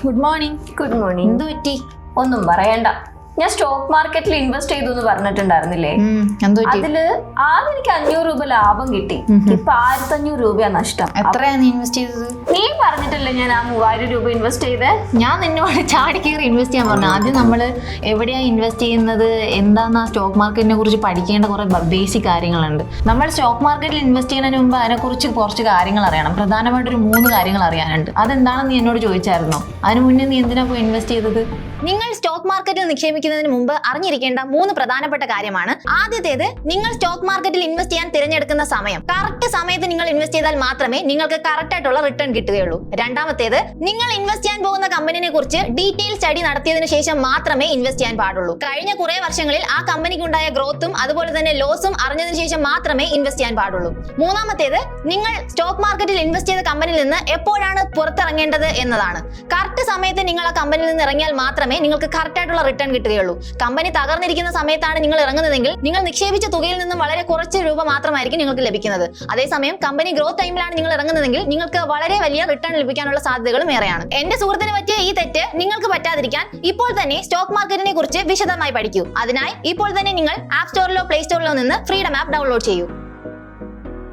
Good morning. Good morning. എന്ത് പറ്റി? ഒന്നും പറയണ്ട. ഞാൻ സ്റ്റോക്ക് മാർക്കറ്റിൽ ഇൻവെസ്റ്റ് ചെയ്തു എന്ന് പറഞ്ഞിട്ടുണ്ടായിരുന്നില്ലേ? അതില് ആദ്യം എനിക്ക് 500 രൂപ ലാഭം കിട്ടി. ഇപ്പൊ 1500 രൂപയാ നഷ്ടം. എത്രയാ നീ ഇൻവെസ്റ്റ് ചെയ്തത്? നീ പറഞ്ഞിട്ടല്ലേ ഞാൻ ആ 3000 രൂപ ഇൻവെസ്റ്റ് ചെയ്തേ? ഞാൻ നിന്നോട് ചാടി കയറി ഇൻവെസ്റ്റ് ചെയ്യാൻ പറഞ്ഞു. ആദ്യം നമ്മൾ എവിടെയാ ഇൻവെസ്റ്റ് ചെയ്യുന്നത്, എന്താന്ന് ആ സ്റ്റോക്ക് മാർക്കറ്റിനെ കുറിച്ച് പഠിക്കേണ്ട കുറെ ബേസിക് കാര്യങ്ങളുണ്ട്. നമ്മൾ സ്റ്റോക്ക് മാർക്കറ്റിൽ ഇൻവെസ്റ്റ് ചെയ്യുന്നതിന് മുമ്പ് അതിനെക്കുറിച്ച് കുറച്ച് കാര്യങ്ങൾ അറിയണം. പ്രധാനമായിട്ടൊരു 3 കാര്യങ്ങൾ അറിയാനുണ്ട്. അതെന്താണെന്ന് നീ എന്നോട് ചോദിച്ചായിരുന്നോ? അതിന് മുന്നേ നീ എന്തിനാ പോയി ഇൻവെസ്റ്റ് ചെയ്തത്? നിങ്ങൾ സ്റ്റോക്ക് മാർക്കറ്റിൽ നിക്ഷേപിക്കുന്നതിന് മുമ്പ് അറിഞ്ഞിരിക്കേണ്ട 3 പ്രധാനപ്പെട്ട കാര്യമാണ്. ആദ്യത്തേത്, നിങ്ങൾ സ്റ്റോക്ക് മാർക്കറ്റിൽ ഇൻവെസ്റ്റ് ചെയ്യാൻ തിരഞ്ഞെടുക്കുന്ന സമയം. കറക്റ്റ് സമയത്ത് നിങ്ങൾ ഇൻവെസ്റ്റ് ചെയ്താൽ മാത്രമേ നിങ്ങൾക്ക് കറക്റ്റ് ആയിട്ടുള്ള റിട്ടേൺ കിട്ടുകയുള്ളൂ. രണ്ടാമത്തേത്, നിങ്ങൾ ഇൻവെസ്റ്റ് ചെയ്യാൻ പോകുന്ന കമ്പനിയെ കുറിച്ച് ഡീറ്റെയിൽ സ്റ്റഡി നടത്തിയതിനു ശേഷം മാത്രമേ ഇൻവെസ്റ്റ് ചെയ്യാൻ പാടുള്ളൂ. കഴിഞ്ഞ കുറെ വർഷങ്ങളിൽ ആ കമ്പനിക്ക് ഉണ്ടായ ഗ്രോത്തും അതുപോലെ തന്നെ ലോസും അറിഞ്ഞതിന് ശേഷം മാത്രമേ ഇൻവെസ്റ്റ് ചെയ്യാൻ പാടുള്ളൂ. മൂന്നാമത്തേത്, നിങ്ങൾ സ്റ്റോക്ക് മാർക്കറ്റിൽ ഇൻവെസ്റ്റ് ചെയ്ത കമ്പനിയിൽ നിന്ന് എപ്പോഴാണ് പുറത്തിറങ്ങേണ്ടത് എന്നതാണ്. കറക്റ്റ് സമയത്ത് നിങ്ങൾ ആ കമ്പനിയിൽ നിന്ന് ഇറങ്ങിയാൽ മാത്രമേ നിങ്ങൾക്ക് കറക്റ്റ് ആയിട്ടുള്ള റിട്ടേൺ കിട്ടുകയുള്ളൂ. കമ്പനി തകർന്നിരിക്കുന്ന സമയത്താണ് നിങ്ങൾ ഇറങ്ങുന്നതെങ്കിൽ നിങ്ങൾ നിക്ഷേപിച്ച തുകയിൽ നിന്നും വളരെ കുറച്ച് രൂപ മാത്രമായിരിക്കും നിങ്ങൾക്ക് ലഭിക്കുന്നത്. അതേസമയം കമ്പനി ഗ്രോത്ത് ടൈമിലാണ് നിങ്ങൾ ഇറങ്ങുന്നതെങ്കിൽ നിങ്ങൾക്ക് വളരെ വലിയ റിട്ടേൺ ലഭിക്കാനുള്ള സാധ്യതകളും ഏറെയാണ്. എന്റെ സുഹൃത്തിന് പറ്റിയ ഈ തെറ്റ് നിങ്ങൾക്ക് പറ്റാതിരിക്കാൻ ഇപ്പോൾ തന്നെ സ്റ്റോക്ക് മാർക്കറ്റിനെ കുറിച്ച് വിശദമായി പഠിക്കൂ. അതിനായി ഇപ്പോൾ തന്നെ നിങ്ങൾ ആപ്പ് സ്റ്റോറിലോ പ്ലേ സ്റ്റോറിലോ നിന്ന് ഫ്രീഡം ആപ്പ് ഡൗൺലോഡ് ചെയ്യൂ.